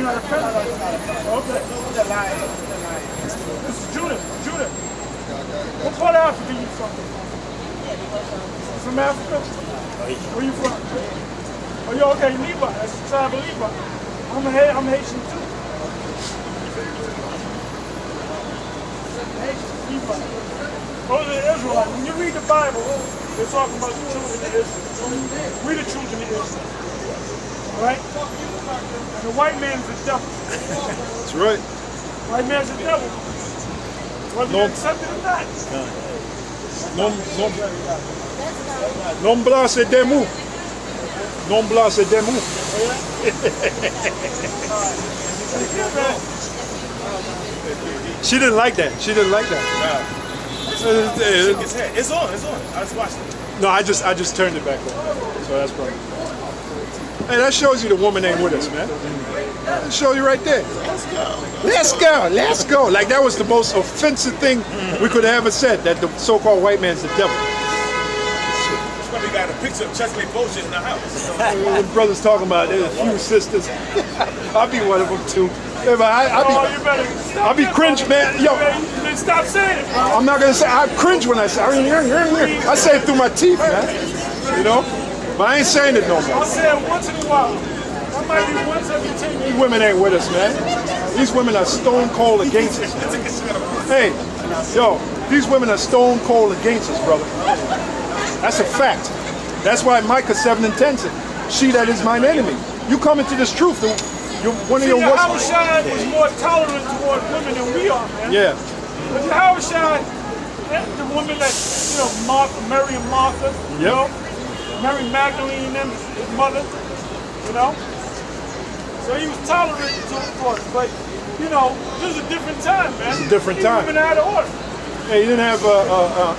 You're not offended? Okay. This is Judith. Judith. What part of Africa are you from? From Africa? Where you from? Oh, you okay? Levi. That's the tribe of Levi. I'm Haitian too. Haitian, Levi. Those are the Israelites. When you read the Bible, they're talking about the children of Israel. We're the children of Israel. Right? And the white man's the devil. That's right. White man's the devil. Whether you accept it or not. Non blanc c'est des mots. Non blanc c'est des mots. She didn't like that. She didn't like that. It's on. I just watched it. No, I just turned it back on. So that's probably. Hey, that shows you the woman ain't with us, man. That shows you right there. Let's go. Like that was the most offensive thing we could have ever said, that the so-called white man's the devil. Probably got a picture of Chesley Bozier in the house. The brothers talking about there's a few sisters. I'll be one of them too. Yeah, but I'll be cringe, man. Yo, stop saying it. I'm not gonna say I cringe when I say I say it through my teeth, man. You know, but I ain't saying it no more. I'll say it once in a while. That might be once every 10 years. These women ain't with us, man. These women are stone cold against us, man. Hey, yo, these women are stone cold against us, brother. That's a fact. That's why Micah 7:10 said, "She that is mine enemy." You come into this truth. One of your worst. Yahushua was more tolerant toward women than we are, man. Yeah. But Yahushua, the woman that, Mary and Martha, you know, Mary Magdalene and his mother, you know. So he was tolerant toward it. But, this is a different time, man. It's a different time. Women out of order. Hey, you didn't have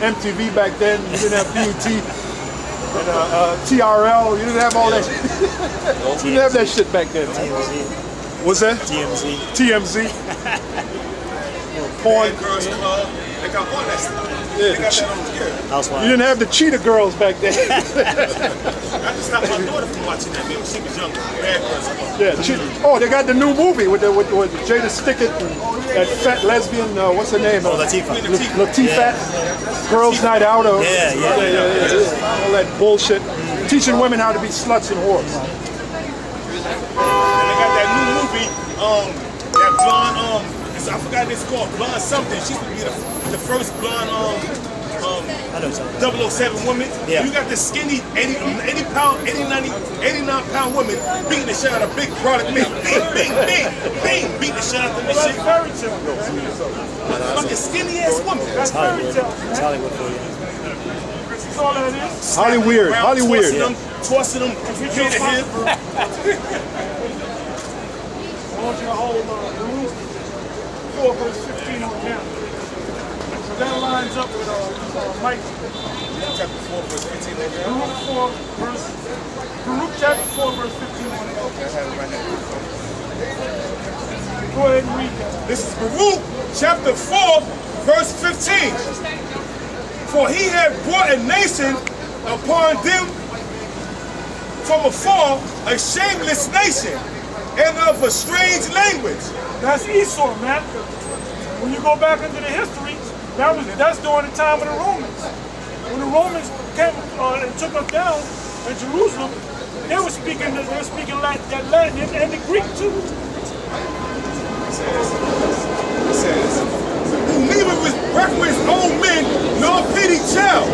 MTV back then. You didn't have BET and TRL. You didn't have all that. You didn't have that shit back then. TMZ. What's that? TMZ. TMZ. Porn. Girls Club. They got all that stuff. Yeah, They got that on the gear. Housewives. you didn't have the cheetah girls back then. I just stopped my daughter from watching that, man, when she was younger. Bad Girls Club. Yeah. They got the new movie with Jada Stickett and that fat lesbian. What's her name? Latifah. Latifah. Girls' Night Out. Yeah. All that bullshit. Teaching women how to be sluts and whores. And they got that new movie, that blonde, I forgot what it's called, blonde something. She's gonna be the first blonde, I know something. 007 woman. Yeah. You got this skinny 89 pound woman beating the shit out of big product meat. Bing, beating the shit out of this That's shit. fairy tale. Fucking skinny ass woman. That's fairy tale. It's Hollywood for you. That's all that is. Hollyweird. Tossing them here to hip. I want you to hold Ruth 4 verse 15 on down. So that lines up with Mike. Chapter 4 verse 15 on down. Baruch chapter 4 verse 15 on down. Okay, I have it right now. Go ahead and read that. This is Baruch chapter 4 verse 15. For he had brought a nation upon them from afar, a shameless nation, and of a strange language. That's Esau, man. When you go back into the history, that's during the time of the Romans. When the Romans came and took us down in Jerusalem, they were speaking that Latin and the Greek too. It says, who neither was reference old men nor pity child.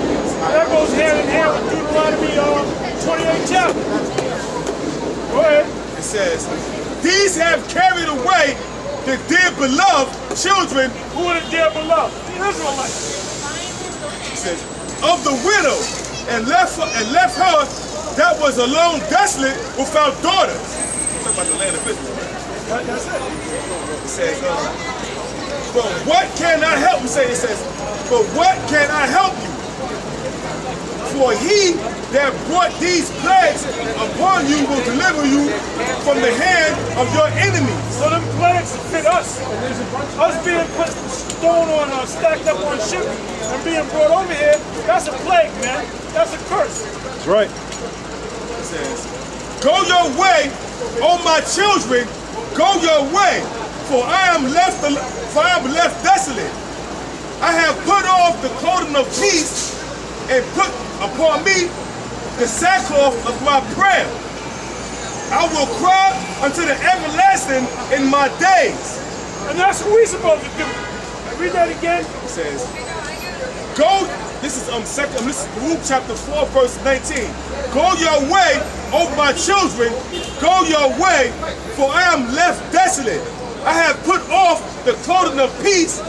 That goes hand in hand with Deuteronomy 28 chapter. Go ahead. It says, these have carried away the dear beloved children. Who are the dear beloved? The Israelites. It says, of the widow, and left her that was alone desolate without daughters. Talk about the land of Israel. That's it. It says, but what can I help you? It says, but what can I help you? For he that brought these plagues upon you will deliver you from the hand of your enemies. So them plagues fit us. Us being put stone on stacked up on ship and being brought over here, that's a plague, man. That's a curse. That's right. It says, go your way, O my children, go your way, for I am left desolate. I have put off the clothing of peace and put upon me the sackcloth of my prayer. I will cry unto the everlasting in my days. And that's what we're supposed to do. Read that again. It says, go, this is Luke chapter 4, verse 19. Go your way, O my children, go your way, for I am left desolate. I have put off the clothing of peace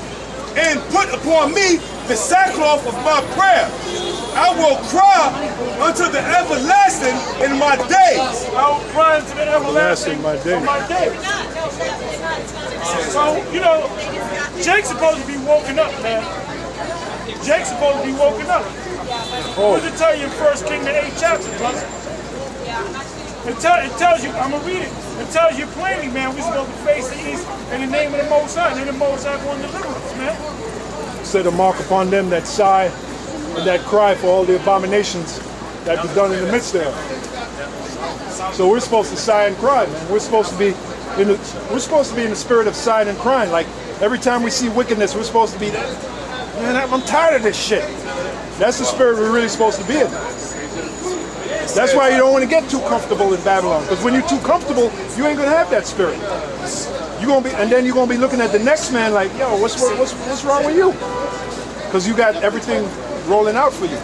and put upon me the sackcloth of my prayer. I will cry unto the everlasting in my days. I will cry unto the everlasting in my days. So, you know, Jake's supposed to be woken up, man. Jake's supposed to be woken up. What does it tell you in 1 Kings the 8th chapter, brother? It tells you, I'm going to read it. It tells you plainly, man, we're supposed to face the east in the name of the Most High. And then the Most High going to deliver us, man. Set a mark upon them that sigh and that cry for all the abominations that was done in the midst thereof. So we're supposed to sigh and cry, man. We're supposed to be in the spirit of sighing and crying. Like every time we see wickedness, we're supposed to be, man, I'm tired of this shit. That's the spirit we're really supposed to be in. That's why you don't want to get too comfortable in Babylon, because when you're too comfortable, you ain't gonna have that spirit. And then you're gonna be looking at the next man like, yo, what's wrong with you? Because you got everything rolling out for you.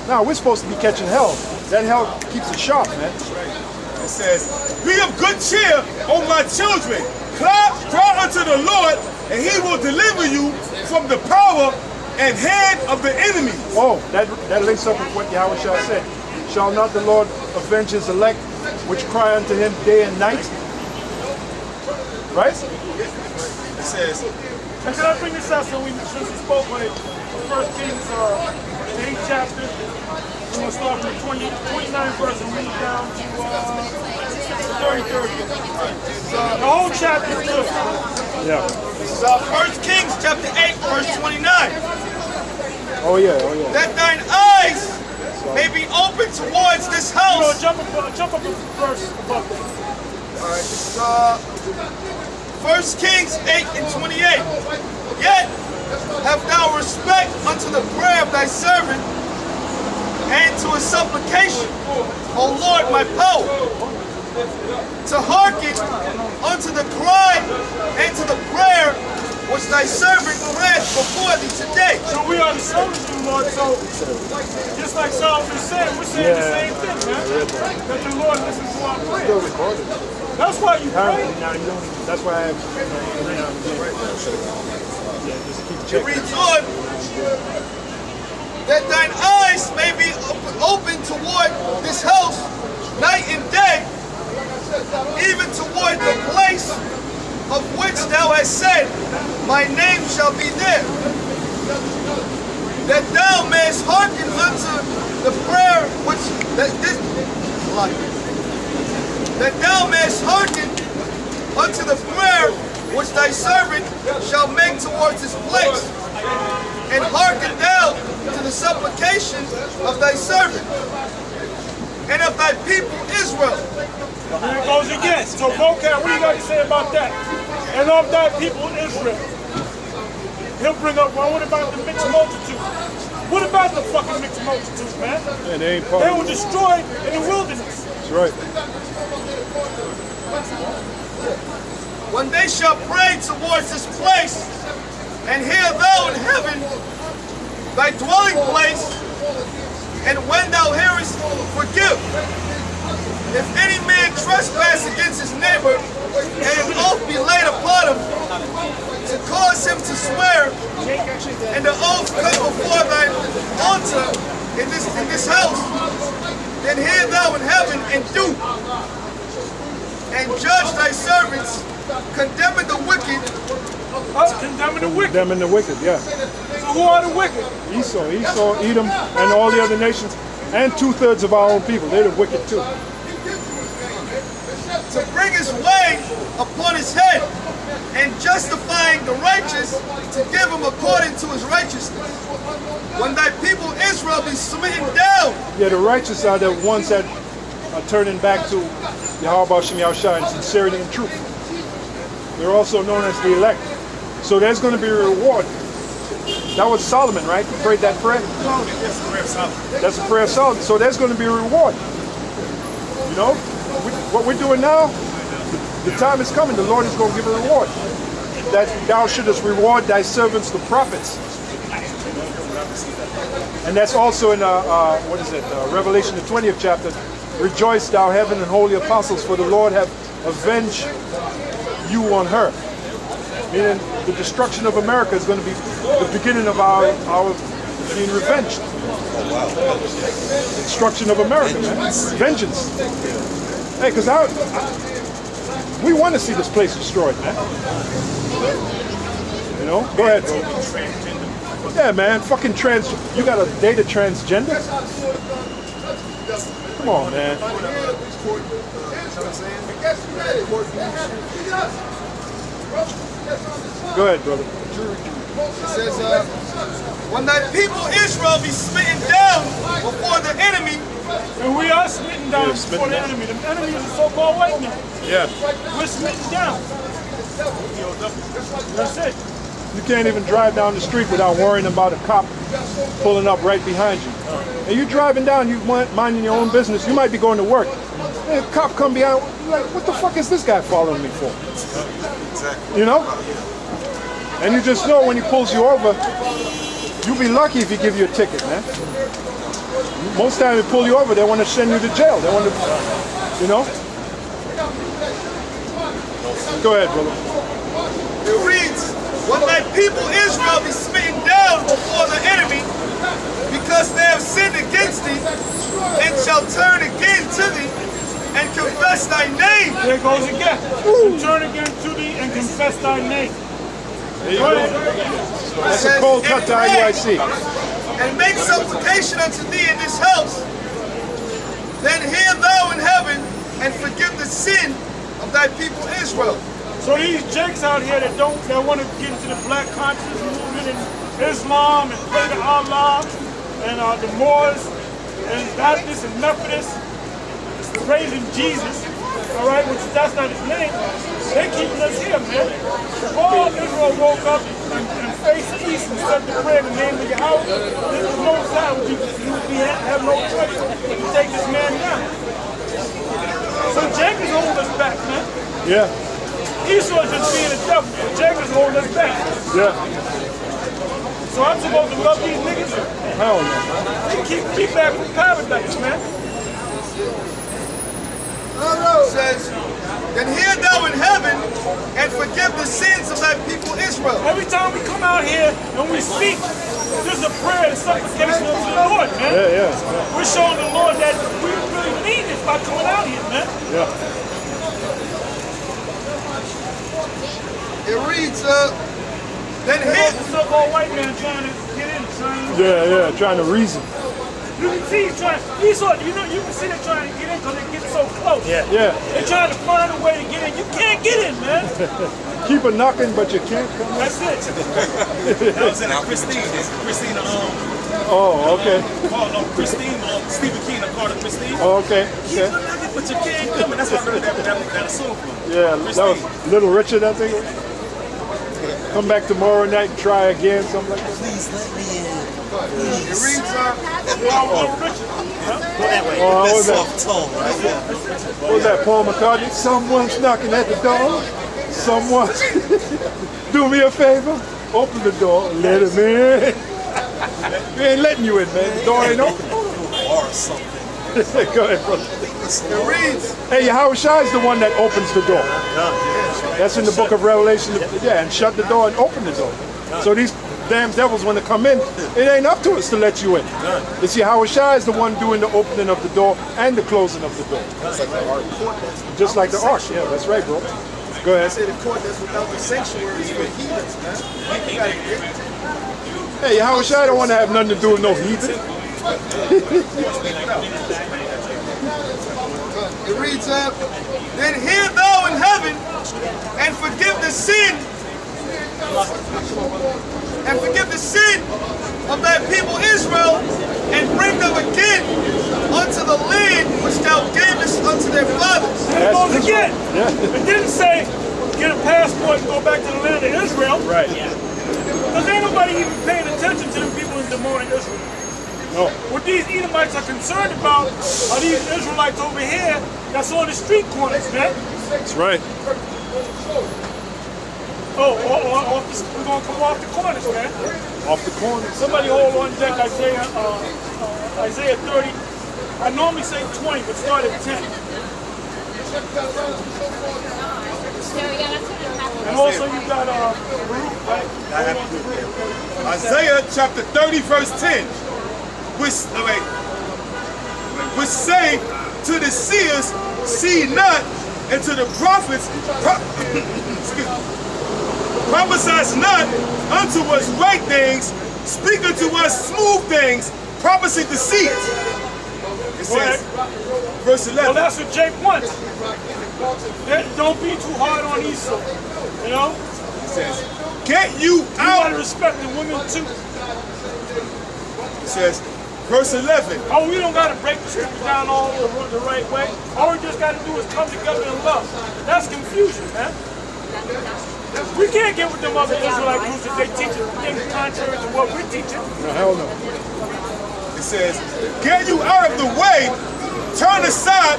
Now we're supposed to be catching hell. That hell keeps it sharp, man. It says, be of good cheer, O my children. Cry unto the Lord, and he will deliver you from the power and hand of the enemy. Oh, that links up with what Yahweh said. Shall not the Lord avenge his elect, which cry unto him day and night? Right? It says, and can I bring this out since we spoke on it? 1 Kings 8th chapter. We're going to start from the 29th verse and read down to the 33rd. The whole chapter is good. Yeah. This is 1 Kings chapter 8, verse 29. Oh yeah. That thine eyes may be open towards this house. No, jump up a verse above that. Alright, this is 1 Kings 8 and 28. Yet have thou respect unto the prayer of thy servant and to his supplication, O Lord my power, to hearken unto the cry and to the prayer which thy servant prayed before thee today. So we are the servants of the Lord, so just like Solomon said, we're saying the same thing, man. That the Lord listens to our prayers. That's why you pray. That's why I have. It reads on, that thine eyes may be open toward this house night and day, even toward the place of which thou hast said, my name shall be there. That thou mayest hearken unto the prayer which that thou mayest hearken unto the prayer which thy servant shall make towards this place, and hearken thou to the supplication of thy servant and of thy people Israel. Here it goes again. So, vocab, what do you got to say about that? And of thy people Israel. He'll bring up, well, what about the mixed multitude? What about the fucking mixed multitude, man? And they ain't part They of were it. destroyed in the wilderness. That's right. When they shall pray towards this place, and hear thou in heaven thy dwelling place, and when thou hearest, forgive. If any man trespass against his neighbor, and an oath be laid upon him, to cause him to swear, and the oath come before thy altar in this house, then hear thou in heaven and do, and judge thy servants, condemning the wicked. Condemning the wicked. Them and the wicked, yeah. So who are the wicked? Esau, Edom, and all the other nations, and 2/3 of our own people. They're the wicked too. To bring his way upon his head, and justifying the righteous, to give him according to his righteousness. When thy people Israel be smitten down. Yeah, the righteous are the ones that are turning back to Yahweh Shem Yahushua in sincerity and truth. They're also known as the elect. So there's going to be a reward. That was Solomon, right? He prayed that prayer? That's the prayer of Solomon. That's the prayer of Solomon. So there's going to be a reward. You know? What we're doing now, the time is coming. The Lord is going to give a reward. That thou shouldest reward thy servants, the prophets. And that's also in, Revelation, the 20th chapter. Rejoice, thou heaven and holy apostles, for the Lord hath avenged you on her. Meaning the destruction of America is going to be the beginning of our being revenged. Destruction of America, man. Vengeance. Hey, because we want to see this place destroyed, man. You know? Go ahead, bro. Yeah, man. Fucking you got a date a transgender? Come on, man. Go ahead, brother. It says, when thy people Israel be smitten down before the enemy. And we are smitten down before the enemy. The enemy is the so-called white man. Yeah. We're smitten down. That's it. You can't even drive down the street without worrying about a cop pulling up right behind you. And you're driving down, you minding your own business. You might be going to work. And a cop come behind, you're like, what the fuck is this guy following me for? Exactly. You know? And you just know when he pulls you over, you'll be lucky if he give you a ticket, man. Most times they pull you over, they want to send you to jail. They want to, you know? Go ahead, brother. It reads, when thy people Israel be smitten down before the enemy, because they have sinned against thee, and shall turn again to thee, and confess thy name. There it goes again. And turn again to thee and confess thy name. There you go. That's a cold cut to IUIC. And make supplication unto thee in this house. Then hear thou in heaven, and forgive the sin of thy people Israel. So these jakes out here that want to get into the black conscious movement and Islam and pray to Allah and the Moors and Baptists and Methodists praising Jesus, all right, which that's not his name, they keeping us here, man. If all Israel woke up and faced east and said the prayer in the name of Yahweh, there was no time you would have no choice to take this man down. So Jake is holding us back, man. Yeah. Esau's just being a devil, but Jacob's holding us back. Yeah. So I'm supposed to love these niggas? Hell no. They keep me back from paradise, man. It says, then hear thou in heaven, and forgive the sins of thy people Israel. Every time we come out here and we speak, there's a prayer and supplication unto the Lord, man. Yeah. We're showing the Lord that we really mean this by coming out here, man. Yeah. It reads, then hear. The so-called white man trying to get in, son. Yeah, trying to reason. You can see he's trying. Esau, you can see they're trying to get in because they get so close. Yeah. They're trying to find a way to get in. You can't get in, man. Keep a knocking, but you can't come in. That's it. That was in Christine. Oh, okay. Christine, Stephen King called her Christine. Oh, okay. Keep a knocking, but you can't come in. That's why I heard that song from. Yeah, that was Little Richard, I think. Come back tomorrow night and try again, something like that. Please let me in. It reads, Little Richard. Go that way. Oh, what was That's that? soft tone, right? Yeah. What was that, Paul McCartney? Someone's knocking at the door. Someone, do me a favor. Open the door. Let him in. We ain't letting you in, man. The door ain't open. Or something. Go ahead, brother. it reads, Hey, Yahweh Shai is the one that opens the door. That's in the book of Revelation. Yeah, and shut the door and open the door. So these damn devils, when they come in, it ain't up to us to let you in. It's Yahweh Shai is the one doing the opening of the door and the closing of the door. Just like the ark. Yeah, that's right, bro. Go ahead. say the court that's without the sanctuary is for heathens, man. You gotta get. Hey, Yahweh Shai don't want to have nothing to do with no heathen. It reads, then hear thou in heaven, and forgive the sin, of thy people Israel, and bring them again unto the land which thou gavest unto their fathers. There it goes again. Yeah. It didn't say, get a passport and go back to the land of Israel. Right. Because ain't nobody even paying attention to the people in Des Moines, Israel. No. What these Edomites are concerned about are these Israelites over here that's on the street corners, man. That's right. Oh, we're going to come off the corners, man. Off the corner. Somebody hold on deck Isaiah 30. I normally say 20, but start at 10. And also you got Baruch, right? Isaiah chapter 30, verse 10, which say to the seers, see not, and to the prophets, prophesy not unto us right things, speak unto us smooth things, prophecy deceit. It says, verse 11. Well, that's what Jake wants. Don't be too hard on Esau, you know? It says, get you You gotta out. respect the women too. It says, verse 11. Oh, we don't gotta break the scripture down all the right way. All we just gotta do is come together in love. That's confusion, man. We can't get with them other Israelite groups if they teach things contrary to what we're teaching. No, hell no. It says, get you out of the way, turn aside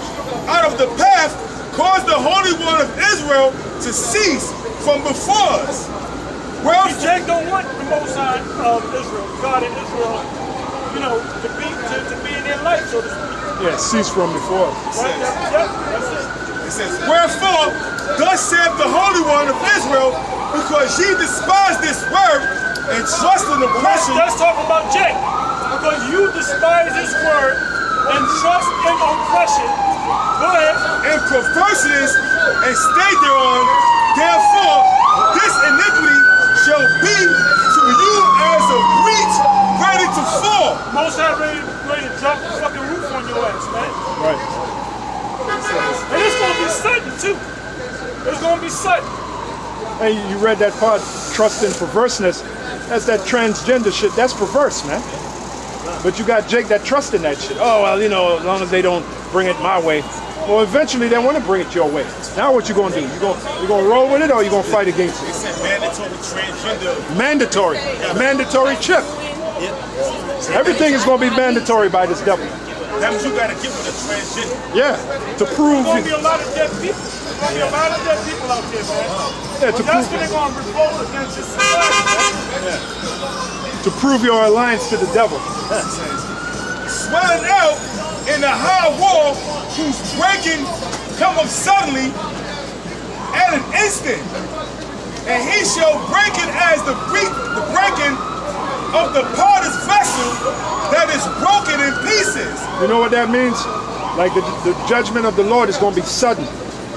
out of the path, cause the Holy One of Israel to cease from before us. See, Jake don't want the Most High of Israel, God in Israel, you know, to be in their life, so to speak. Yeah, cease from before. Right? Yep, that's it. It says, wherefore, thus saith the Holy One of Israel, because ye despise this word and trust in oppression. Let's talk about Jake. Because you despise his word and trust in oppression. Go ahead. And perverseness and stay thereon. Therefore, this iniquity shall be to you as a breach ready to fall. Most High ready to drop the fucking roof on your ass, man. Right. And it's gonna be sudden too. It's gonna be sudden. Hey, you read that part, trust in perverseness. That's that transgender shit. That's perverse, man. But you got Jake that trust in that shit. Oh, well, you know, as long as they don't bring it my way. Well, eventually they want to bring it your way. Now what you gonna do? You gonna roll with it or you gonna fight against They it? said mandatory transgender. Mandatory. Mandatory chip. Everything is gonna be mandatory by this devil. That means you gotta get with a transgender. Yeah. To prove There's gonna be you. a lot of dead people. There's gonna be a lot of dead people out there, man. Yeah, But that's when they're gonna revolt against this society, man. to prove your alliance to the devil. Swelling out in the high wall, whose breaking cometh suddenly at an instant. And he shall break it as the breaking of the potter's vessel that is broken in pieces. You know what that means? Like the judgment of the Lord is going to be sudden.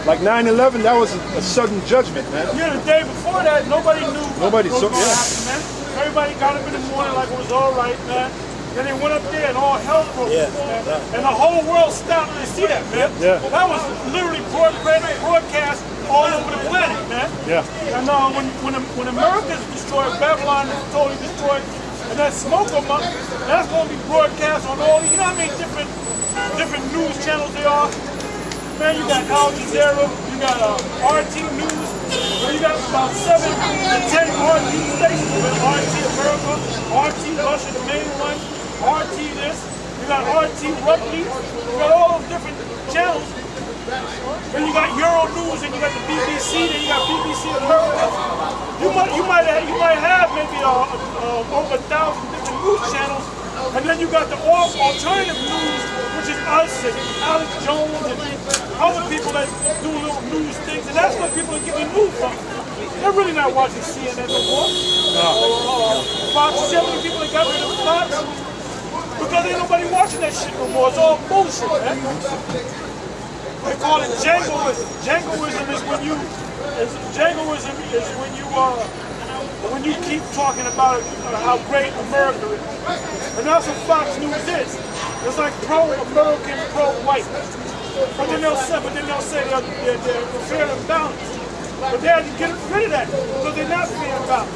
Like 9/11, that was a sudden judgment, man. Yeah, the day before that, nobody knew Nobody what was saw- gonna yeah. happen, man. Everybody got up in the morning like it was all right, man. Then they went up there and all hell broke loose, man. And the whole world stopped to see that, man. Yeah. That was literally broadcast all over the planet, man. Yeah. And when America is destroyed, Babylon is totally destroyed, and that smoke them up, that's going to be broadcast on all, you know how many different news channels there are? Man, you got Al Jazeera, you got RT News, you got about 7 to 10 RT stations. You got RT America, RT Russia, the main one, RT this, you got RT Rugby, you got all those different channels. Then you got Euro News, and you got the BBC, then you got BBC America. You might have maybe over 1,000 different news channels, and then you got the alternative news, which is us and Alex Jones and other people that do little news things, and that's what people are getting news from. They're really not watching CNN no more. Fox, see how many people that got rid of Fox? Because ain't nobody watching that shit no more. It's all bullshit, man. They call it Jangoism. Jangoism is when you keep talking about how great America is. And that's what Fox News is. It's like pro-American, pro-white. But then they'll say they're fair and balanced. But they have to get rid of that because they're not fair and balanced.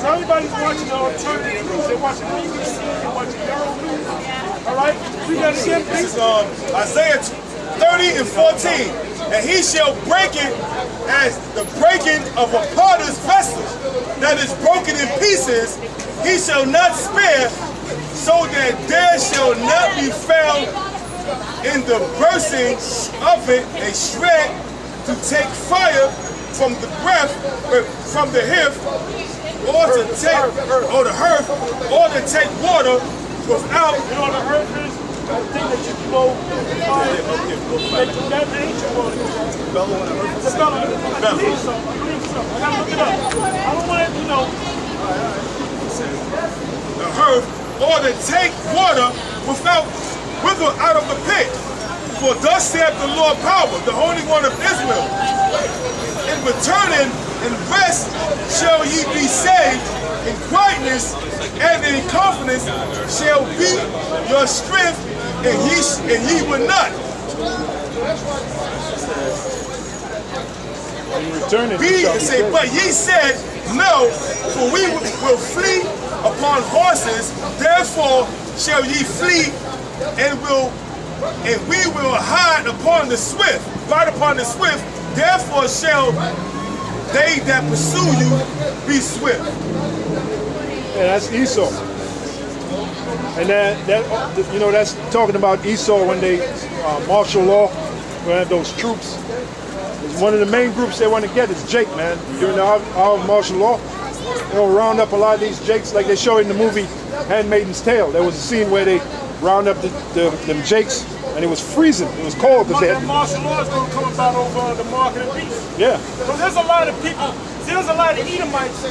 So everybody's watching the alternative news. They're watching BBC, they're watching Euro News. All right? We got to get This is Isaiah 30 and 14. and he shall break it as the breaking of a potter's vessel that is broken in pieces. He shall not spare, so that there shall not be found in the bursting of it a shred to take fire from the breath, from the hearth, or to take, or the hearth, or to take water without. You know what the hearth is? The thing that you blow the fire. That ancient word. It's a bellow. I believe so. I gotta look it up. I don't want it, you know. The hearth, or to take water without wither out of the pit. For thus saith the Lord power, the Holy One of Israel. In returning and rest shall ye be saved, in quietness and in confidence shall be your strength, and ye will not. But ye said, no, for we will flee upon horses, therefore shall ye flee, and we will hide upon the swift, ride upon the swift, therefore shall they that pursue you be swift. Yeah, that's Esau. And that you know, that's talking about Esau when they martial law, when they have those troops. It's one of the main groups they want to get is Jake, man. During the hour of martial law, they'll round up a lot of these Jakes, like they show in the movie Handmaid's Tale. There was a scene where they round up them Jakes, and it was freezing. It was cold because they had. Martial law is going to come about over the market of beast. Yeah. So there's a lot of people. There's a lot of Edomites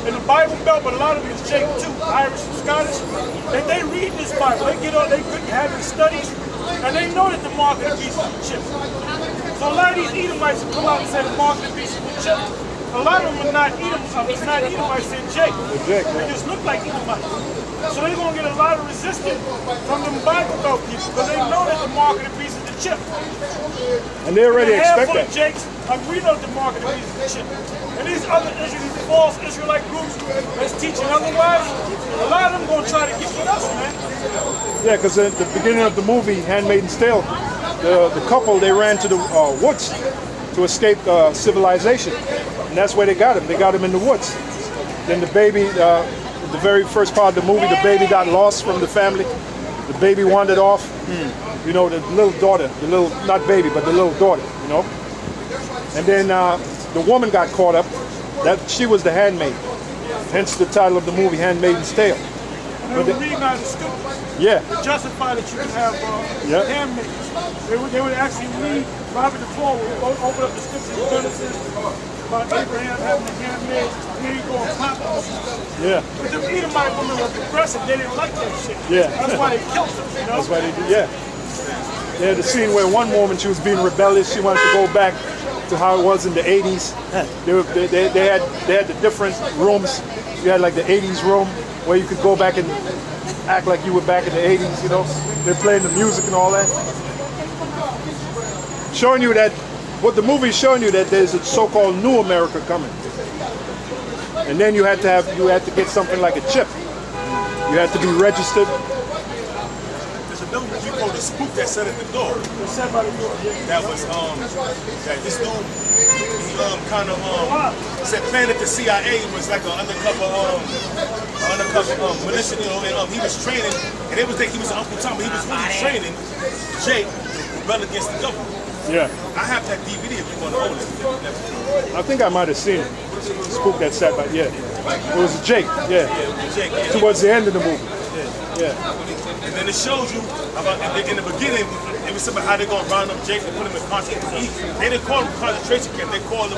in the Bible Belt, but a lot of it is Jake too, Irish and Scottish. And they read this Bible. They get on, they have these studies, and they know that the market of beast is a chip. So a lot of these Edomites will come out and say the market of beast is a chip. A lot of them are not Edomites, they're Jake. They just look like Edomites. So they're going to get a lot of resistance from them Bible Belt people because they know that the market of beast is the chip. And they already expect that. Jakes, like we know the market of beast is the chip. And these other false Israelite groups that's teaching otherwise, a lot of them going to try to get with us, man. Yeah, because at the beginning of the movie, Handmaid's Tale, the couple, they ran to the woods to escape civilization. And that's where they got him. They got him in the woods. Then the baby, the very first part of the movie, the baby got lost from the family. The baby wandered off. You know, the little daughter, not baby, but the little daughter, you know. And then the woman got caught up. She was the handmaid. Hence the title of the movie, Handmaid's Tale. And they were reading out of the scriptures. Yeah. To justify that you can have handmaids. They would actually read Robert the Paul would open up the scriptures in Genesis about Abraham having a handmaid. Here you go and pop them. Yeah. But the Edomite women were progressive. They didn't like that shit. Yeah. That's why they killed them. You know? That's why they did. Yeah. They had the scene where one woman, she was being rebellious. She wanted to go back to how it was in the 80s. They had the different rooms. You had like the 80s room where you could go back and act like you were back in the 80s, you know. They're playing the music and all that. Showing you that, what the movie is showing you, that there's a so-called new America coming. And then you had to get something like a chip. You had to be registered. There's another movie called The Spook that set at the door. That was that this dude said planned at the CIA was like an undercover militia, you know, and he was training, and it was that he was Uncle Tom, but he was really training Jake to rebel against the government. Yeah. I have that DVD if you want to hold it. I think I might have seen it. The spook that sat by, yeah. It was Jake, yeah. Jake, yeah. Towards the end of the movie. Yeah. And then it shows you about in the beginning, it was about how they're gonna round up Jake and put him in concentration. They didn't call him concentration camp. They called him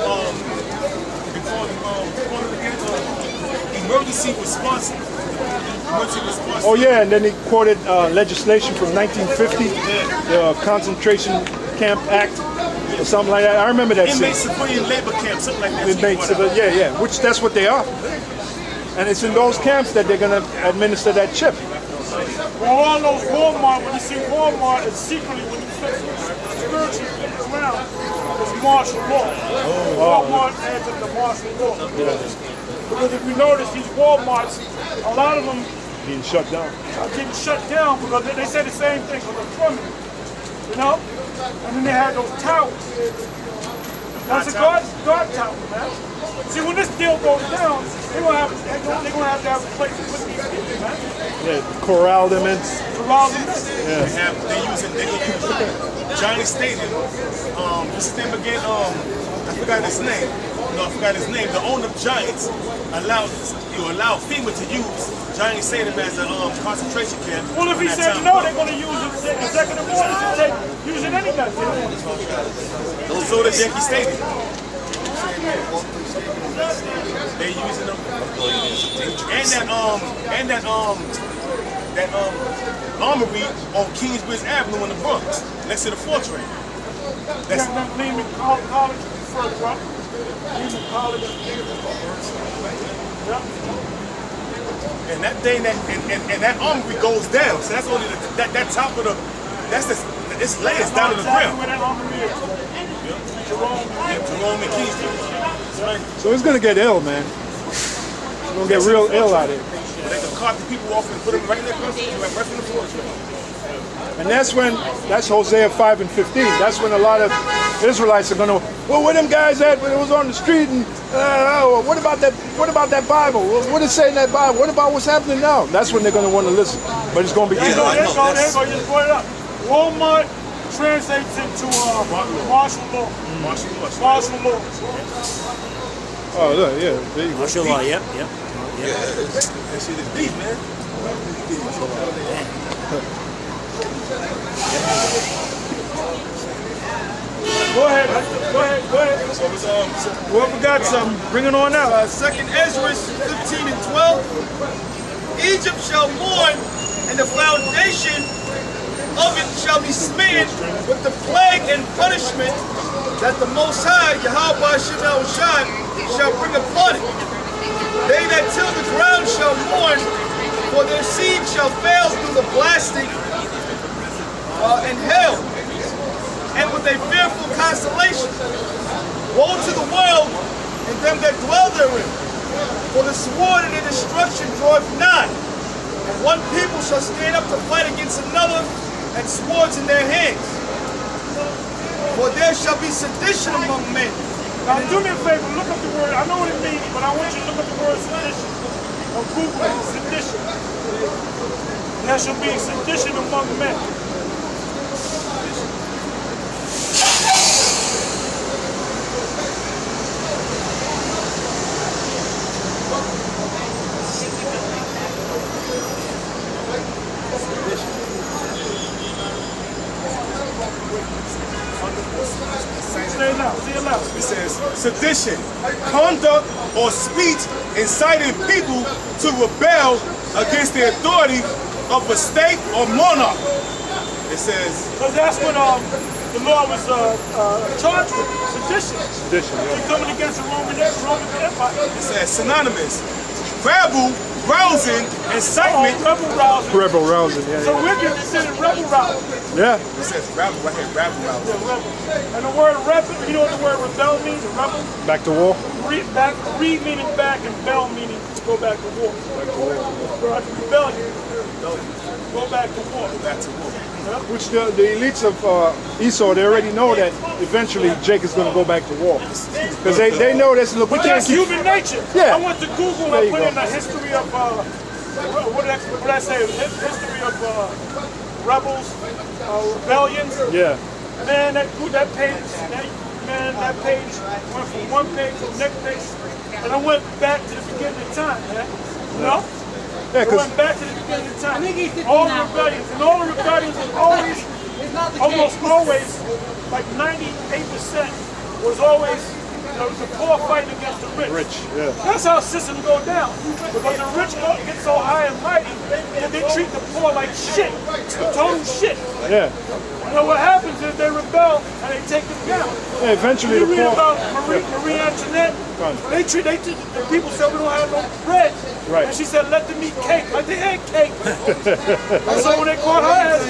emergency response. Oh yeah, and then he quoted legislation from 1950, the Concentration Camp Act, or something like that. I remember that. Inmate civilian labor camp, something like that. Inmate civilian, yeah. Which that's what they are. And it's in those camps that they're gonna administer that chip. Well, all those Walmart, when you see Walmart, it's secretly when you spiritually around, it's martial law. Walmart adds up to martial law. Because if you notice, these Walmarts, a lot of them being shut down. are getting shut down because they say the same thing because they're from it. You know? And then they had those towers. That's a guard tower, man. See, when this deal goes down, they're gonna have to have a place to put these people, man. Yeah, corral them in. Corral them in. Yeah. They're gonna use Johnny Stadium. What's his name again? I forgot his name. No, I forgot his name. The owner of Giants allowed FEMA to use Johnny Stadium as a concentration camp. Well, if he said no, they're gonna use the executive order to take using any guns. So does Yankee Stadium. They're using them. And that armory on Kingsbridge Avenue in the Bronx, next to the Fortran. That's Lehman College first, right? Lehman College. Yeah. and that thing and that armory goes down. So that's only that top of the it's layers down to the ground. Where that armory is. Jerome and Kingsbridge. So it's gonna get ill, man. It's gonna get real ill out here. They can cart the people off and put them right in their country, right from the Fortran. And that's Hosea 5 and 15. That's when a lot of Israelites are gonna, well, where them guys at when it was on the street, and what about that Bible? What does it say in that Bible? What about what's happening now? That's when they're gonna want to listen. But it's gonna be There you go, just put it up. Walmart translates into martial law. Martial law. Oh, look, yeah, there you go. Martial law, yep. That shit is deep, man. Go ahead. So it's Whoever got something, bring it on out. 2nd Ezra 15 and 12. Egypt shall mourn, and the foundation of it shall be smeared with the plague and punishment that the Most High, Yahweh Shemel Shai, shall bring upon it. They that till the ground shall mourn, for their seed shall fail through the blasting and hail, and with a fearful consolation. Woe to the world and them that dwell therein, for the sword and the destruction draweth nigh, and one people shall stand up to fight against another, and swords in their hands. For there shall be sedition among men. Now do me a favor, look up the word. I know what it means, but I want you to look up the word sedition. On Google, sedition. There shall be sedition among men. It says sedition, conduct or speech inciting people to rebel against the authority of a state or monarch. It says, because that's what the law was charged with, sedition. Sedition, yeah. You're coming against the Roman Empire. it says synonymous, rabble, rousing, incitement. Rebel rousing. Rebel rousing, yeah. So we're considered rebel rousing. Yeah. It says rabble right here, rabble rousing. Yeah, rebel. And the word rebel, you know what the word rebel means? Rebel? Back to war. Re meaning back and bell meaning to go back to war. Right? Rebellion. Go back to war. Back to war. Which the elites of Esau, they already know that eventually Jacob's going to go back to war. Because they know this. Look, we But can't that's keep... human nature. Yeah. I went to Google There and you put go. in the history of, what did I say? History of rebels, rebellions. Yeah. Man, that page went from one page to the next page, and I went back to the beginning of time, man. You know? Yeah, I because... went back to the beginning of time. All the rebellions, and all the rebellions was always, almost always, like 98% was always, the poor fighting against the rich. Rich, yeah. That's how systems go down. Because the rich get so high and mighty that they treat the poor like shit. Total shit. Yeah. You know what happens is they rebel and they take them down. Yeah, eventually You the read poor... about Marie Antoinette. The people said we don't have no bread. Right. And she said, let them eat cake. Like they had cake. And so when they caught her ass,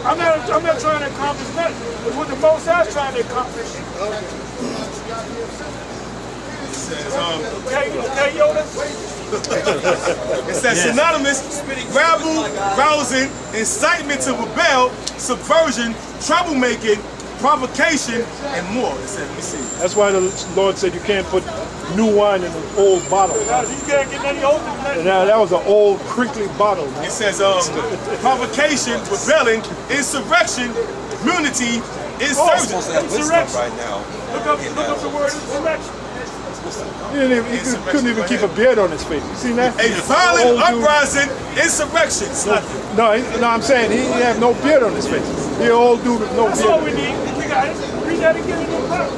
I'm not trying to accomplish nothing. It's what the Most High is trying to accomplish. It says, Okay, Yoda? It says synonymous, rabble, rousing, incitement to rebel, subversion, troublemaking, provocation, and more. It says, let me see. That's why the Lord said you can't put new wine in an old bottle. You can't get any older than that. And now that was an old, crinkly bottle, man. It says provocation, rebelling, insurrection, immunity, insurgent. Insurrection. Right now. Look up the word insurrection. He couldn't even keep a beard on his face. You seen that? A violent uprising, insurrection. No, I'm saying he had no beard on his face. He an old dude with no That's beard. all we need. We got it. Read that again in the Bible.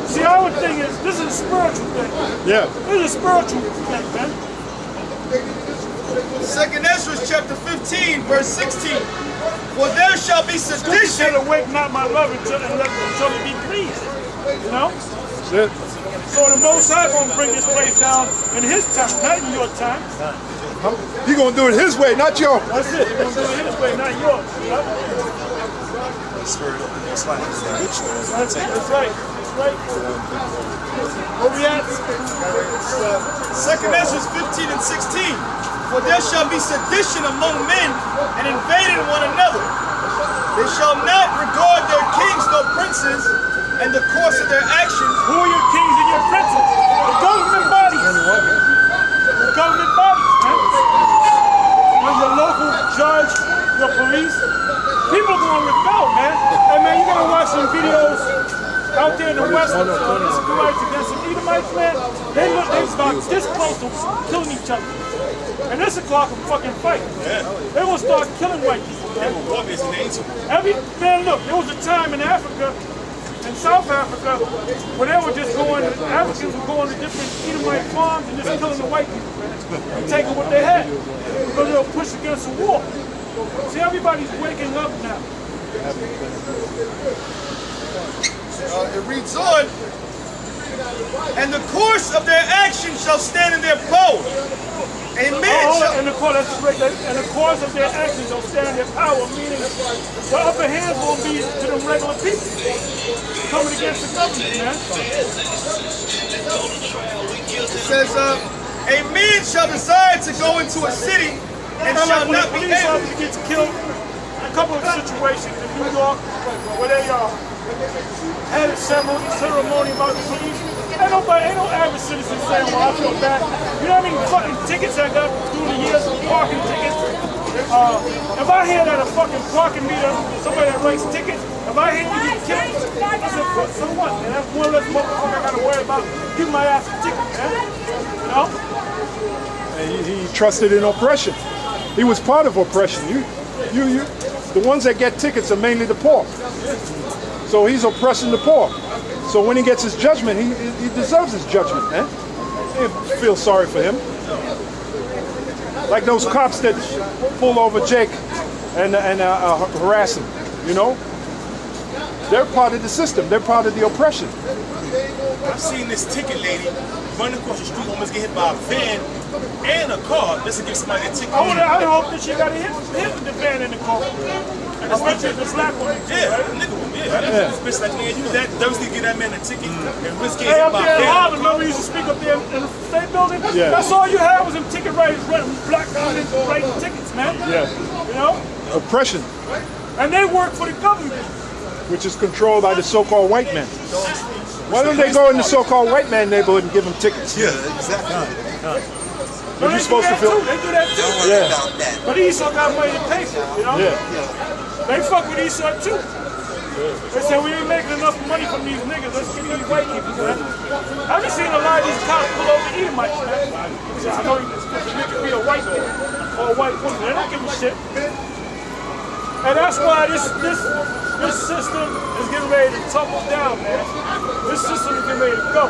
See, our thing is, this is a spiritual thing. Yeah. This is a spiritual thing, man. 2nd Ezra chapter 15, verse 16. For there shall be Scripture sedition. said, awake not my love until he be pleased. You know? That's it. So the Most High gonna bring this place down in his time, not in your time. He gonna do it his way, not yours. That's it. He's gonna do it his way, not yours. You know? The spirit of the Most High is the rich one. That's right. That's right. Where we at? 2nd Ezra 15 and 16. For there shall be sedition among men and invading one another. They shall not regard their kings nor princes and the course of their actions. Who are your kings and your princes? The government bodies. The government bodies, man. When your local judge, your police, people are gonna rebel, man. Hey man, you gotta watch some videos out there in the West of Israelites against some Edomites, man. They about this close to killing each other. And this is a fucking fight. They gonna start killing white people, man. Man, look, there was a time in Africa, in South Africa, where they were just going, Africans were going to different Edomite farms and just killing the white people, man. And taking what they had. Because they were pushed against the war. See, everybody's waking up now. It reads on. And the course of their action shall stand in their power. And men shall... And the course of their actions shall stand in their power, meaning the upper hands will be to the regular people coming against the government, man. It says, a man shall desire to go into a city and shall not be police able. officer gets killed. A couple of situations in New York where they had a ceremony about the police. Ain't no average citizen saying, well, I feel bad. You know how many fucking tickets I got through the years of parking tickets? If I hear that a fucking parking meter, somebody that writes tickets, if I hear you get killed, I said, so what, man? That's one less motherfucker I gotta worry about giving my ass a ticket, man. You know? And he trusted in oppression. He was part of oppression. The ones that get tickets are mainly the poor. So he's oppressing the poor. So when he gets his judgment, he deserves his judgment, man. I feel sorry for him. Like those cops that pull over Jake and harass him, you know? They're part of the system. They're part of the oppression. I've seen this ticket lady run across the street, almost get hit by a van and a car just to give somebody a ticket. I hope that she got hit with the van in the car. Especially the black one. Yeah, the nigga one. Yeah. This bitch like, man, you that thirsty to get that man a ticket and risk getting Hey, hit up by a there in van. Harlem, remember you used to speak up there in the state building? Yeah. That's all you had was them ticket writers, black guys writing tickets, man. Yeah. You know? Oppression, And they work for the government. which is controlled by the so-called white man. Why don't they go in the so-called white man neighborhood and give them tickets? Yeah, exactly. But you're supposed to feel... They do that too. Yeah. But Esau got money to pay for it, you know? Yeah. They fuck with Esau too. They say we ain't making enough money from these niggas, let's give these white people, man. I've just seen a lot of these cops pull over Edomites, man. So I know it could be a white man or a white woman. They don't give a shit. And that's why this system is getting ready to tumble down, man. This system is getting ready to go.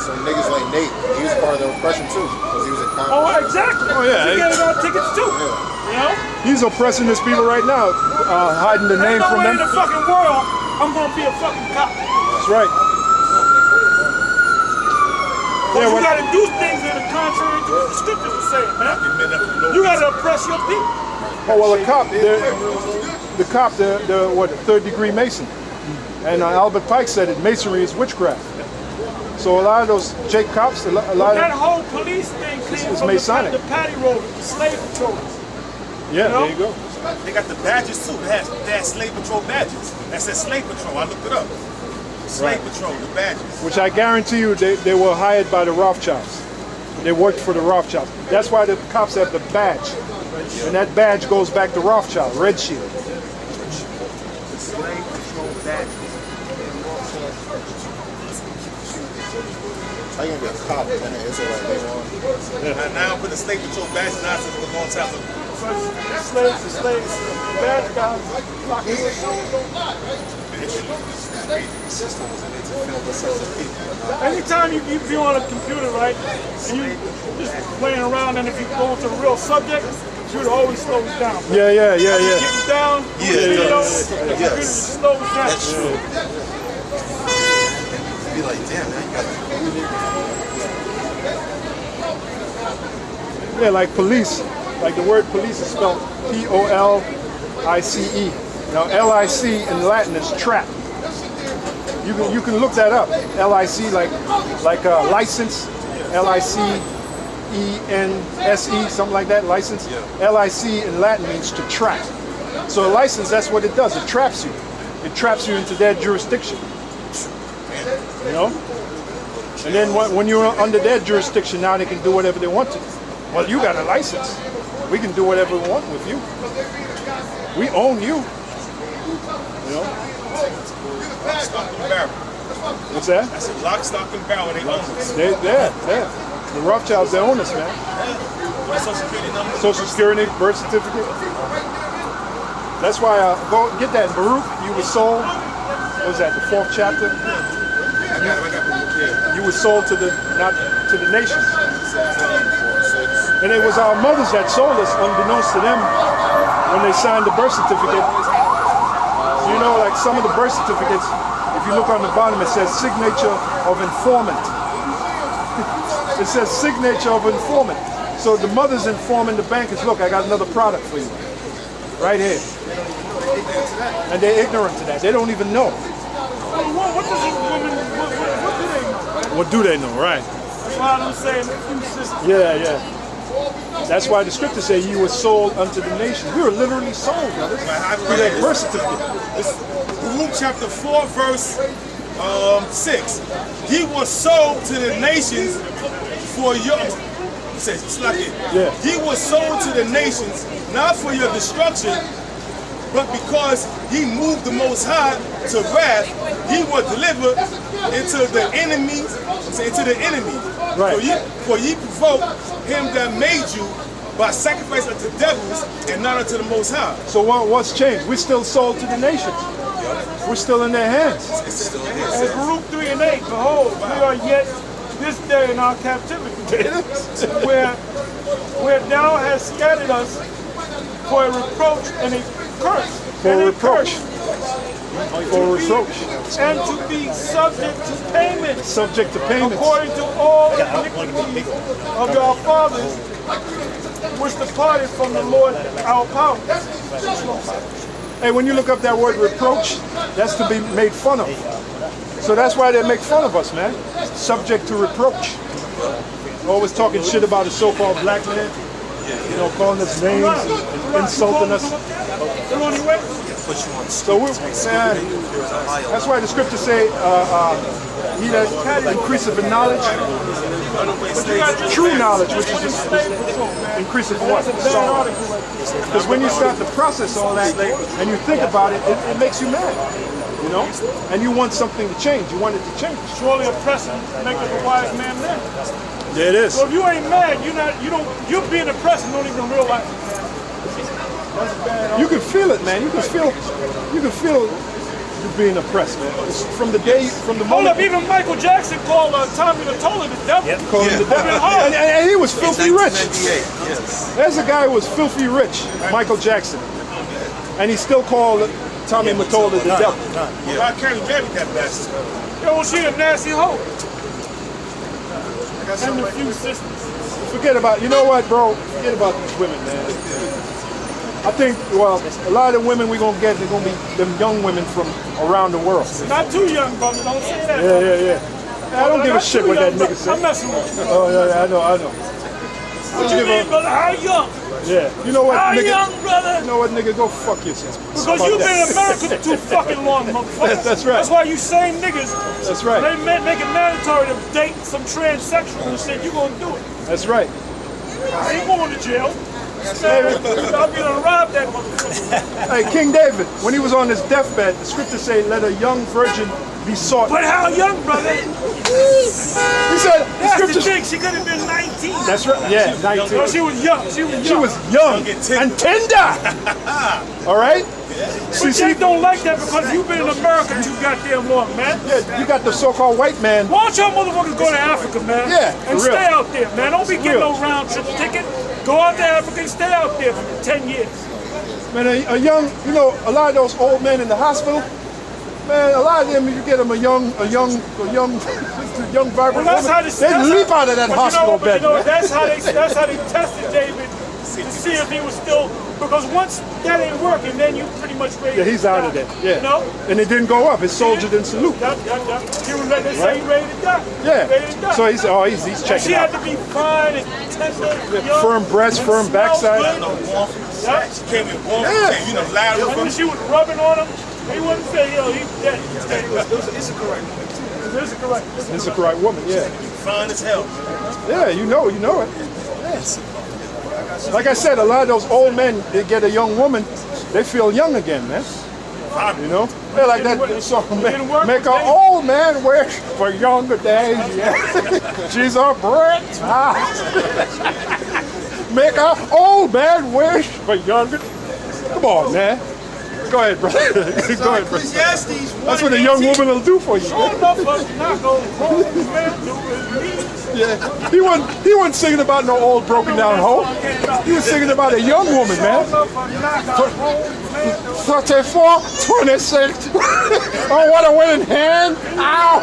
Some niggas like Nate, he was part of the oppression too, because he was in Congress. Oh, exactly. Oh, yeah. He getting our tickets too. You know? He's oppressing his people right now, hiding the name Ain't no from way them. in the fucking world I'm gonna be a fucking cop. That's right. But you gotta do things that are contrary to what the scriptures are saying, man. You gotta oppress your people. Oh well, the cop, the third degree Mason, and Albert Pike said it. Masonry is witchcraft. So a lot of those Jake cops, a lot That of whole police thing came it's from Masonic. the patty rollers, the slave patrollers. yeah, know? there you go. They got the badges too. They had slave patrol badges. That said slave patrol. I looked it up. Slave patrol, the badges. Which I guarantee you, they were hired by the Rothschilds. They worked for the Rothschilds. That's why the cops have the badge, and that badge goes back to Rothschild, Red Shield. Slave patrol badges. How you gonna be a cop and an Israelite later on? And now put the slave patrol badge now since it was a long time ago. Slaves, bad guys. Anytime you be on a computer, right, and you just playing around, and if you go into the real subject, the computer always slows down. Yeah. Getting down, the computer Yes. just slows down. That's true. Be like, damn, man, you got Yeah, like police. Like the word police is spelled Police. Now LIC in Latin is trap. You can look that up. LIC like license. LICENSE, something like that. License. LIC in Latin means to trap. So a license, that's what it does. It traps you. It traps you into their jurisdiction. You know. And then when you're under their jurisdiction, now they can do whatever they want to. Well, you got a license. We can do whatever we want with you. We own you. You know? Lock, stock, and barrel. What's that? That's a lock, stock, and barrel. They own us. They're. The Rothschilds, they own us, man. With a social security number. Social Security, birth certificate. That's why go get that in Baruch. You were sold. What was that? The 4th chapter. You were sold to not to the nations. And it was our mothers that sold us, unbeknownst to them, when they signed the birth certificate. You know, like some of the birth certificates, if you look on the bottom, it says signature of informant. It says signature of informant. So the mother's informing the bankers, look, I got another product for you. Right here. And they're ignorant to that. They don't even know. What does a woman, what do they know? What do they know, right? That's why I'm saying a few sisters. Yeah. That's why the scriptures say you were sold unto the nations. We were literally sold, brothers. Through that birth certificate. Luke chapter 4, verse 6. He was sold to the nations for your. It says, it's like it. Yeah. He was sold to the nations not for your destruction, but because he moved the Most High to wrath, he was delivered into the enemy. Right. For ye provoked him that made you by sacrifice unto devils and not unto the Most High. So what's changed? We're still sold to the nations. We're still in their hands. It's still here. And Baruch 3 and 8, behold, we are yet this day in our captivity, where thou hast scattered us for a reproach and a curse. For reproach. For reproach. And to be subject to payment. Subject to payments. According to all iniquities of our fathers, which departed from the Lord our power. Hey, when you look up that word reproach, that's to be made fun of. So that's why they make fun of us, man. Subject to reproach. Always talking shit about a so-called black man. You know, calling us names and insulting us. So man, that's why the scriptures say, he that increaseth in knowledge, true knowledge, which is increaseth what? Sorrow. Because when you start to process all that and you think about it, it makes you mad, you know? And you want something to change. You want it to change. Surely oppression maketh a wise man mad. There it is. So if you ain't mad, you're being oppressed and don't even realize it. You can feel it, man. You can feel you being oppressed, man. It's from the Hold moment. up, even Michael Jackson called Tommy Mottola the devil. Called him the devil. And he was filthy rich. 1998, yes. There's a guy who was filthy rich, Michael Jackson, and he still called Tommy Mottola the devil. Why can't he marry that bastard? Yo, she a nasty hoe. And a few sisters. Forget about, you know what, bro? Forget about these women, man. I think, well, a lot of the women we're going to get, they're going to be them young women from around the world. Not too young, brother. Don't say that. Yeah. I don't give a shit what that nigga said. I'm messing with you. Oh yeah, I know. What you mean, brother? How young? Yeah, you know what, How nigga? young, brother? You know what, nigga? Go fuck yourself. Because you've been in America too fucking long, motherfucker. That's right. That's why you same niggas. That's right. They make it mandatory to date some transsexual and shit. You gonna do it? That's right. I ain't going to jail. I'm gonna rob that motherfucker. Hey, King David, when he was on his deathbed, the scriptures say, "Let a young virgin be sought." But how young, brother? He said, the That's the scriptures. thing. She could have been 19. That's right. Yeah, 19. No, she was young. She was young. She was young and tender. All right. But they don't like that because you've been in America too goddamn long, man. Yeah, you got the so-called white man. Why don't y'all motherfuckers go to Africa, man? Yeah, and for real. stay out there, man. Don't be getting real. no round trip ticket. Go out to Africa and stay out there for 10 years. Man, a young, you know, a lot of those old men in the hospital, man, a lot of them, you get them a young vibrant Well, that's woman, how they leap out of that hospital bed. You know, Man. that's how they tested David to see if he was still, because once that ain't working, then you pretty much ready. Yeah, he's out of there. Yeah. You know? And it didn't go up. His soldier didn't salute. He was like they say he ready to die. Yeah. Ready to die. So he's And checking she out. had to be fine and tender, young, Firm breast, and firm smells backside. good. Yeah. She came in warm, Yeah. you know, loud. And when she was rubbing on him, he wouldn't say, yo, he's dead. He's dead. It's a correct woman, too. This is correct. It's a correct woman, yeah. Fine as hell. Yeah, you know it. Yes. Like I said, a lot of those old men, they get a young woman, they feel young again, man. You know? They're like that song, make an old man wish for younger days, yeah. She's a brick. Make an old man wish for younger. Come on, man. Go ahead, brother. Go ahead, brother. Ecclesiastes 1:18. That's what a young woman will do for you. Sure enough, us not gonna hold this man to his knees. Yeah. He wasn't singing about no old broken down hoe. He was singing about a young woman, man. 34, 26. Oh, what a winning hand. Ow.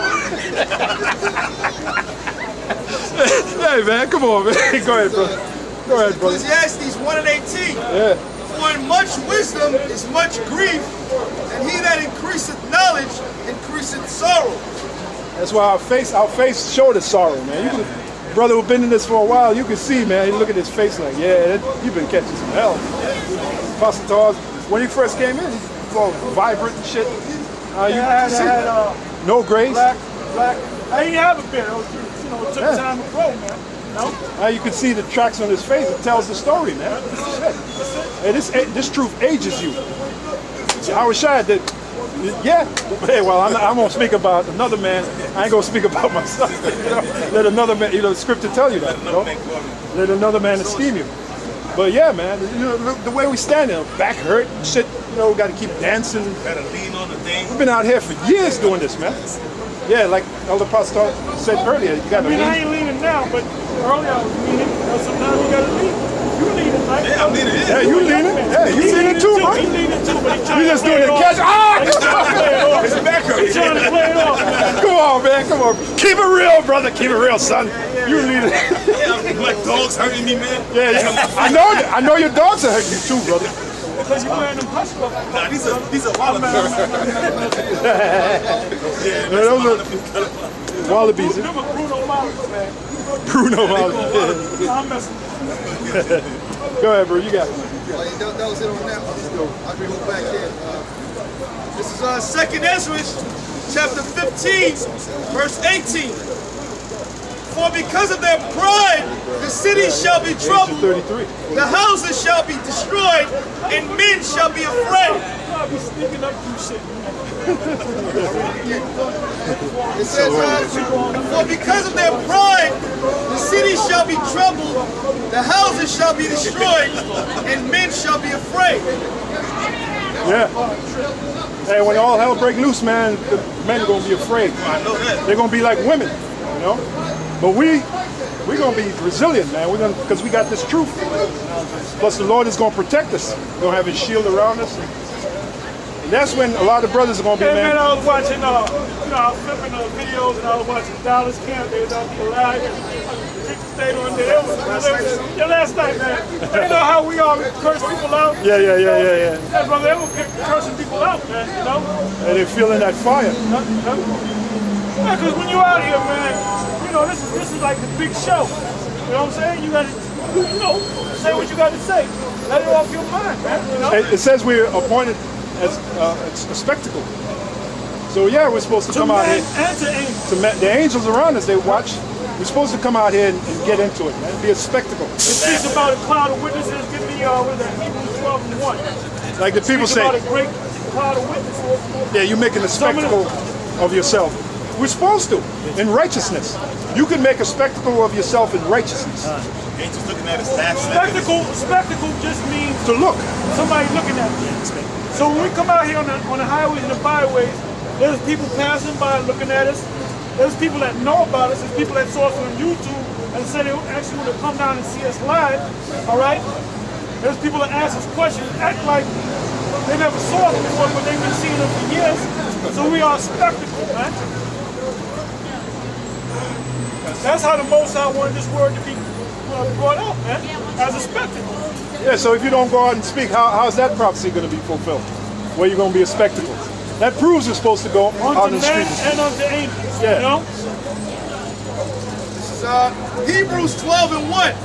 Hey, man, come on, man. Go ahead, brother. Go ahead, brother. Ecclesiastes 1:18. Yeah. For in much wisdom is much grief, and he that increaseth knowledge increaseth sorrow. That's why our face showed the sorrow, man. You can, brother who's been in this for a while, you can see, man. You look at his face like, yeah, you've been catching some hell. Pastor Tars, when he first came in, he was all vibrant and shit. You can see no grace. Black. I ain't have a beard. It took time to grow, man. Now you can see the tracks on his face. It tells the story, man. Hey, this truth ages you. I was shy that, yeah. Hey, well, I'm gonna speak about another man. I ain't gonna speak about myself. You know? Let another man. You know, the scripture tell you that. You know? Let another man esteem you. But yeah, man. You know, the way we stand there, back hurt, shit. You know, we got to keep dancing. Gotta lean on the thing. We've been out here for years doing this, man. Yeah, like Elder Pastor said earlier, you got to lean. I ain't leaning now, but earlier I was leaning. Sometimes you gotta lean. You leaning, right? Yeah, I'm leaning. Yeah, you leaning. Yeah, you leaning too, man. He leaning too, but he trying You to just play doing it the off. catch. Ah! He's trying to play it off. It's back up. He's trying to play it off, man. Come on, man. Come on. Keep it real, brother. Keep it real, son. You leaning. Yeah, my dog's hurting me, man. Yeah. I know your dogs are hurting you too, brother. Because you wearing them hush buckles. Nah, these are wallabies. Yeah, Those are wallabies. Them are Bruno Mars, man. Bruno Mars. I'm messing. Go ahead, bro. You got it. That was it on that one. I'll go back in. This is 2nd Ezra, chapter 15, verse 18. For because of their pride, the cities shall be troubled, 33. the houses shall be destroyed, and men shall be afraid. I'll be sneaking up through shit. It says, for because of their pride, the cities shall be troubled, the houses shall be destroyed, and men shall be afraid. Yeah. Hey, when all hell break loose, man, the men are gonna be afraid. I know that. They're gonna be like women, you know. But we're gonna be resilient, man. We're gonna, because we got this truth. Plus, the Lord is gonna protect us. We're gonna have His shield around us. And that's when a lot of brothers are gonna be, Hey, man, man. I was watching, I was flipping videos and I was watching Dallas Camp. They was out there live. People stayed on there. Yeah, last night, man. You know how we all curse people out? Yeah. Yeah, brother, they were cursing people out, man, you know? And they're feeling that fire. Yeah, because when you're out here, man, you know, this is like the big show. You know what I'm saying? You got to, you know, say what you got to say. Let it off your mind, man. You know? It says we're appointed as a spectacle. So yeah, we're supposed to come out here. And to angels. The angels around us, they watch. We're supposed to come out here and get into it, man. Be a spectacle. It speaks about a cloud of witnesses. Give me with that Hebrews 12:1. Like the people say. About a great cloud of witnesses. Yeah, you're making a spectacle of yourself. We're supposed to, in righteousness. You can make a spectacle of yourself in righteousness. Angels looking at us laughing. Spectacle just means To look. somebody looking at you. So when we come out here on the highways and the byways, there's people passing by looking at us. There's people that know about us. There's people that saw us on YouTube and said they actually want to come down and see us live. All right? There's people that ask us questions, act like they never saw us before, but they've been seeing us for years. So we are a spectacle, man. That's how the Most High wanted this word to be brought out, man, as a spectacle. Yeah, so if you don't go out and speak, how's that prophecy going to be fulfilled? Where you're going to be a spectacle? That proves you're supposed to go out in the men streets. and unto angels, Yeah. you know? This is Hebrews 12:1.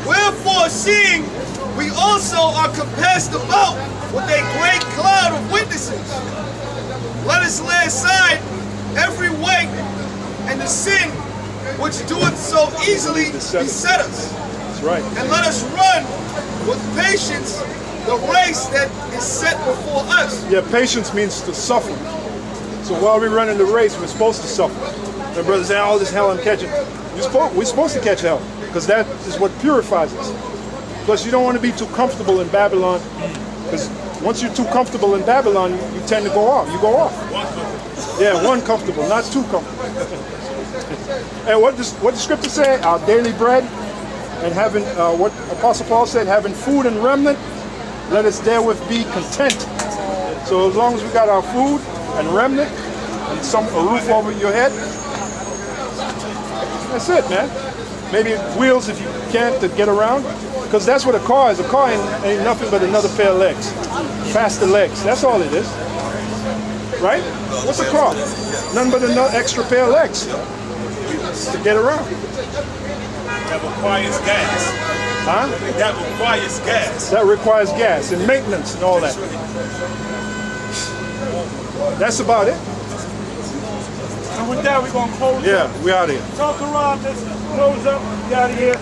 Wherefore, seeing we also are compassed about with a great cloud of witnesses, let us lay aside every weight and the sin which doeth so easily beset us. That's right. And let us run with patience the race that is set before us. Yeah, patience means to suffer. So while we're running the race, we're supposed to suffer. My brother say, "Oh, this hell I'm catching." We're supposed to catch hell because that is what purifies us. Plus, you don't want to be too comfortable in Babylon, because once you're too comfortable in Babylon, you tend to go off. You go off. Yeah, one comfortable, not too comfortable. And what the scripture say? Our daily bread, and having what Apostle Paul said, having food and remnant, let us therewith be content. So as long as we got our food and remnant and a roof over your head, that's it, man. Maybe wheels if you can to get around, because that's what a car is. A car ain't nothing but another pair of legs, faster legs. That's all it is, right? What's a car? Nothing but another extra pair of legs to get around. That requires gas. Huh? That requires gas. That requires gas and maintenance and all that. That's about it. And with that, we're going to close up. Yeah, we out here. Talk to Rob. Let's close up. Get out of here.